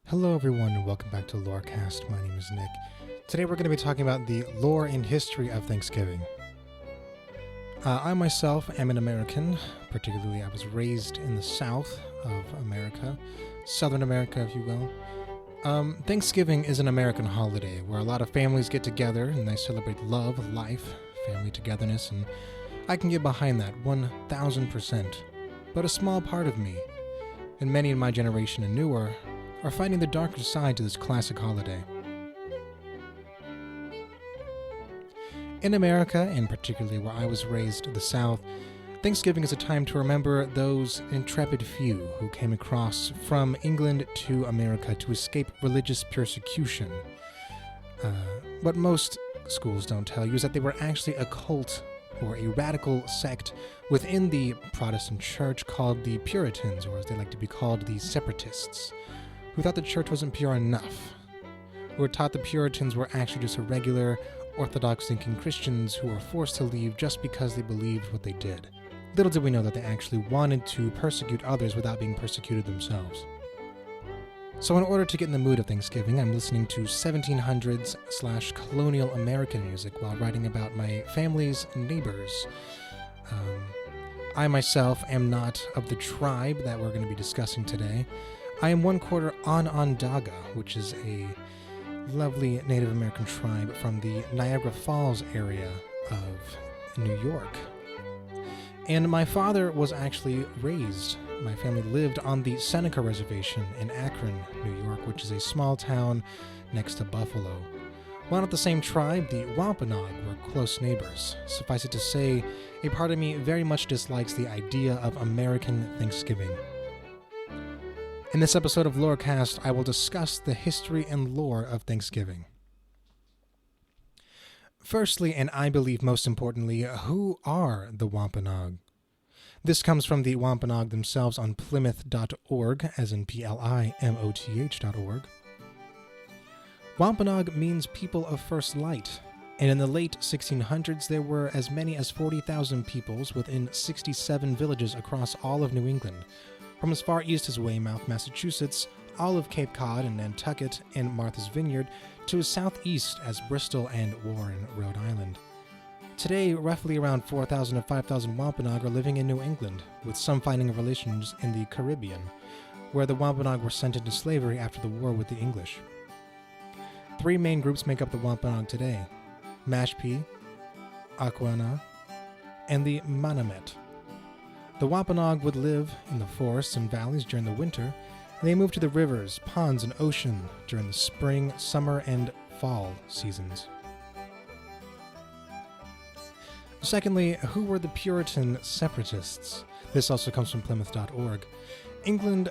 Hello everyone and welcome back to FolkLore-Cast. My name is Nick. Today we're going to be talking about the lore and history of Thanksgiving. I myself am an American, particularly I was raised in the South of America, Southern America if you will. Thanksgiving is an American holiday where a lot of families get together and they celebrate love, life, family togetherness, and I can get behind that 1000%. But a small part of me, and many in my generation and newer, are finding the darker side to this classic holiday. In America, and particularly where I was raised, the South, Thanksgiving is a time to remember those intrepid few who came across from England to America to escape religious persecution. What most schools don't tell you is that they were actually a cult or a radical sect within the Protestant church called the Puritans, or as they like to be called, the Separatists, who thought the church wasn't pure enough, who were taught the Puritans were actually just irregular, orthodox-thinking Christians who were forced to leave just because they believed what they did. Little did we know that they actually wanted to persecute others without being persecuted themselves. So in order to get in the mood of Thanksgiving, I'm listening to 1700s/colonial American music while writing about my family's neighbors. I myself am not of the tribe that we're going to be discussing today. I am 1/4 Onondaga, which is a lovely Native American tribe from the Niagara Falls area of New York. And my father was actually raised, my family lived on the Seneca Reservation in Akron, New York, which is a small town next to Buffalo. While not the same tribe, the Wampanoag were close neighbors. Suffice it to say, a part of me very much dislikes the idea of American Thanksgiving. In this episode of FolkLore-Cast, I will discuss the history and lore of Thanksgiving. Firstly, and I believe most importantly, who are the Wampanoag? This comes from the Wampanoag themselves on Plymouth.org, as in Plimoth.org. Wampanoag means people of first light, and in the late 1600s there were as many as 40,000 peoples within 67 villages across all of New England, from as far east as Weymouth, Massachusetts, all of Cape Cod and Nantucket and Martha's Vineyard, to as southeast as Bristol and Warren, Rhode Island. Today, roughly around 4,000 to 5,000 Wampanoag are living in New England, with some finding relations in the Caribbean, where the Wampanoag were sent into slavery after the war with the English. 3 main groups make up the Wampanoag today: Mashpee, Acquana, and the Manamet. The Wampanoag would live in the forests and valleys during the winter, and they moved to the rivers, ponds, and ocean during the spring, summer, and fall seasons. Secondly, who were the Puritan separatists? This also comes from Plymouth.org. England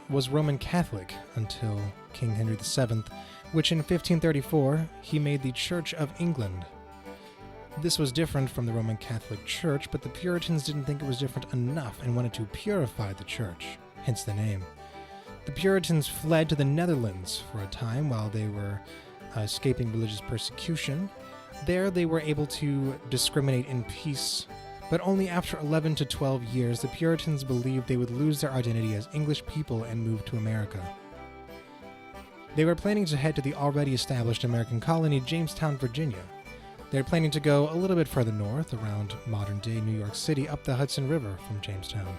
was Roman Catholic until King Henry VII, which in 1534 he made the Church of England. This was different from the Roman Catholic Church, but the Puritans didn't think it was different enough and wanted to purify the church, hence the name. The Puritans fled to the Netherlands for a time while they were escaping religious persecution. There they were able to discriminate in peace, but only after 11 to 12 years the Puritans believed they would lose their identity as English people and move to America. They were planning to head to the already established American colony Jamestown, Virginia. They're planning to go a little bit further north, around modern-day New York City, up the Hudson River from Jamestown.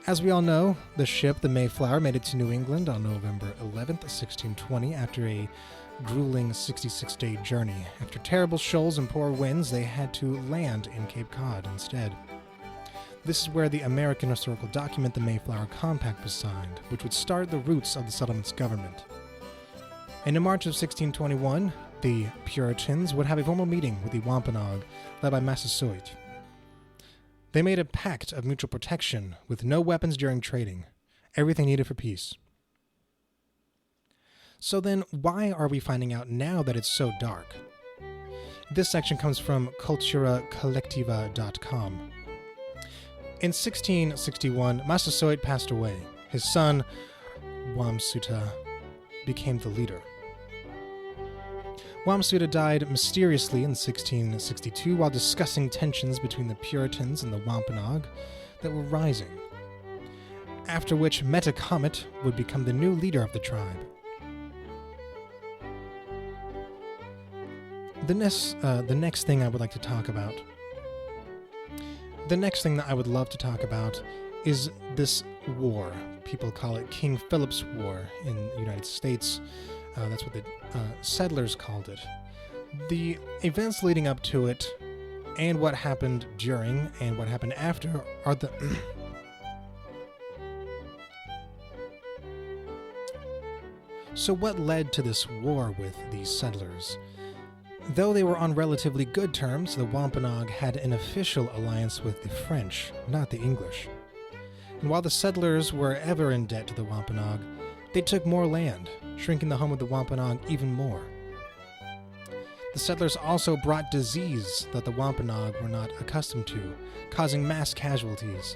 As we all know, the ship, the Mayflower, made it to New England on November 11th, 1620, after a grueling 66-day journey. After terrible shoals and poor winds, they had to land in Cape Cod instead. This is where the American historical document, the Mayflower Compact, was signed, which would start the roots of the settlement's government. And in March of 1621, the Puritans would have a formal meeting with the Wampanoag, led by Massasoit. They made a pact of mutual protection with no weapons during trading, everything needed for peace. So then, why are we finding out now that it's so dark? This section comes from culturacollectiva.com. In 1661, Massasoit passed away. His son, Wamsuta, became the leader. Wamsuta died mysteriously in 1662 while discussing tensions between the Puritans and the Wampanoag that were rising. after which Metacomet would become the new leader of the tribe. The next thing I would like to talk about, the next thing that I would love to talk about is this war. People call it King Philip's War in the United States. That's what the settlers called it. The events leading up to it and what happened during and what happened after are the... So what led to this war with these settlers? Though they were on relatively good terms, the Wampanoag had an official alliance with the French, not the English. And while the settlers were ever in debt to the Wampanoag, they took more land, shrinking the home of the Wampanoag even more. The settlers also brought disease that the Wampanoag were not accustomed to, causing mass casualties.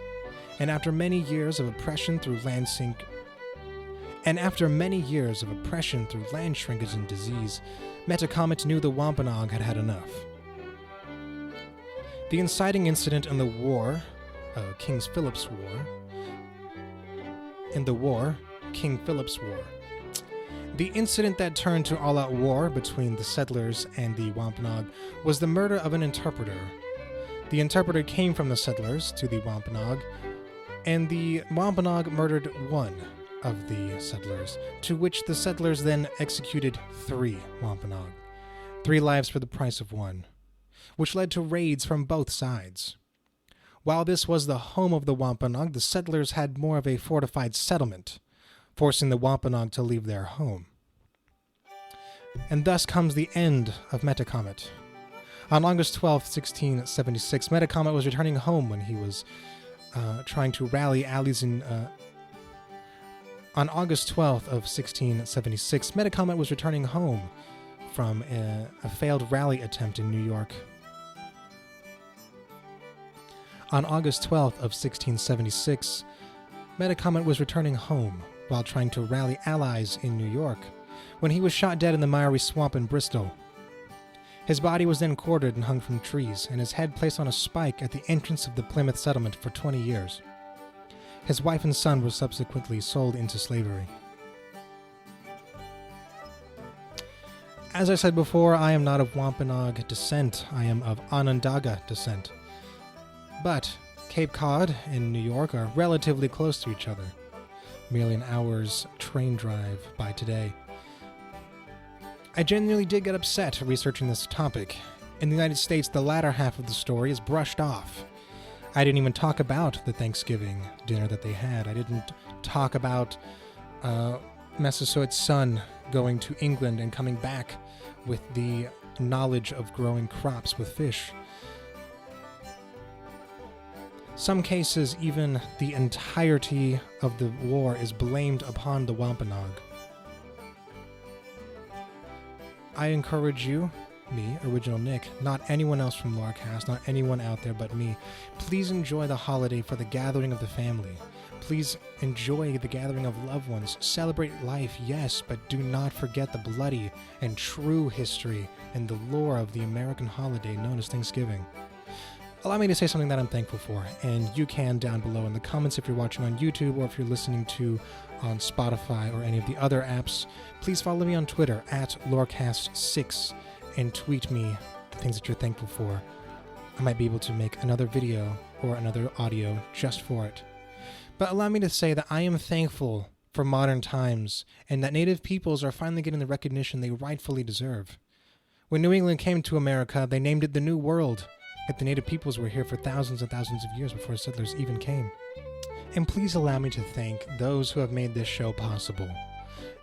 And after many years of oppression through land shrinkage and disease, Metacomet knew the Wampanoag had had enough. The inciting incident in the war, King Philip's War. The incident that turned to all-out war between the settlers and the Wampanoag was the murder of an interpreter. The interpreter came from the settlers to the Wampanoag, and the Wampanoag murdered one of the settlers, to which the settlers then executed 3 Wampanoag. 3 lives for the price of 1, which led to raids from both sides. While this was the home of the Wampanoag, the settlers had more of a fortified settlement, forcing the Wampanoag to leave their home. And thus comes the end of Metacomet. On August 12, 1676, Metacomet was returning home when he was trying to rally allies in... On August 12th of 1676, Metacomet was returning home from a failed rally attempt in New York. On August 12th of 1676, Metacomet was returning home while trying to rally allies in New York when he was shot dead in the miry swamp in Bristol. His body was then quartered and hung from trees, and his head placed on a spike at the entrance of the Plymouth settlement for 20 years. His wife and son were subsequently sold into slavery. As I said before, I am not of Wampanoag descent. I am of Onondaga descent. But Cape Cod and New York are relatively close to each other, merely an hour's train drive by today. I genuinely did get upset researching this topic. In the United States, the latter half of the story is brushed off. I didn't even talk about the Thanksgiving dinner that they had. I didn't talk about Massasoit's son going to England and coming back with the knowledge of growing crops with fish. Some cases, even the entirety of the war is blamed upon the Wampanoag. I encourage you, me, OriginalNick, not anyone else from FolkLore-Cast, not anyone out there but me, please enjoy the holiday for the gathering of the family. Please enjoy the gathering of loved ones. Celebrate life, yes, but do not forget the bloody and true history and the lore of the American holiday known as Thanksgiving. Allow me to say something that I'm thankful for, and you can down below in the comments if you're watching on YouTube or if you're listening to on Spotify or any of the other apps. Please follow me on Twitter at FolkLore-Cast6 and tweet me the things that you're thankful for. I might be able to make another video or another audio just for it. But allow me to say that I am thankful for modern times and that Native peoples are finally getting the recognition they rightfully deserve. When New England came to America, they named it the New World, yet the Native peoples were here for thousands and thousands of years before settlers even came. And please allow me to thank those who have made this show possible.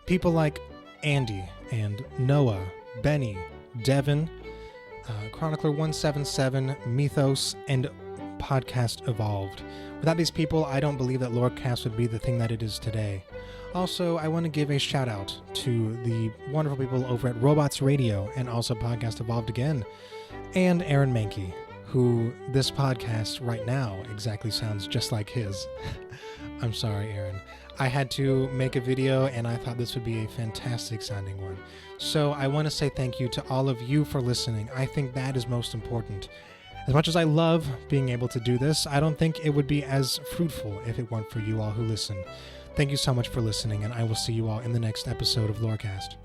People like Andy and Noah, Benny, Devin, Chronicler 177, Mythos, and Podcast Evolved. Without these people, I don't believe that FolkLore-Cast would be the thing that it is today. Also, I want to give a shout out to the wonderful people over at Robots Radio and also Podcast Evolved again, and Aaron Mankey, who this podcast right now exactly sounds just like his. I'm sorry, Aaron. I had to make a video and I thought this would be a fantastic sounding one. So I want to say thank you to all of you for listening. I think that is most important. As much as I love being able to do this, I don't think it would be as fruitful if it weren't for you all who listen. Thank you so much for listening, and I will see you all in the next episode of FolkLore-Cast.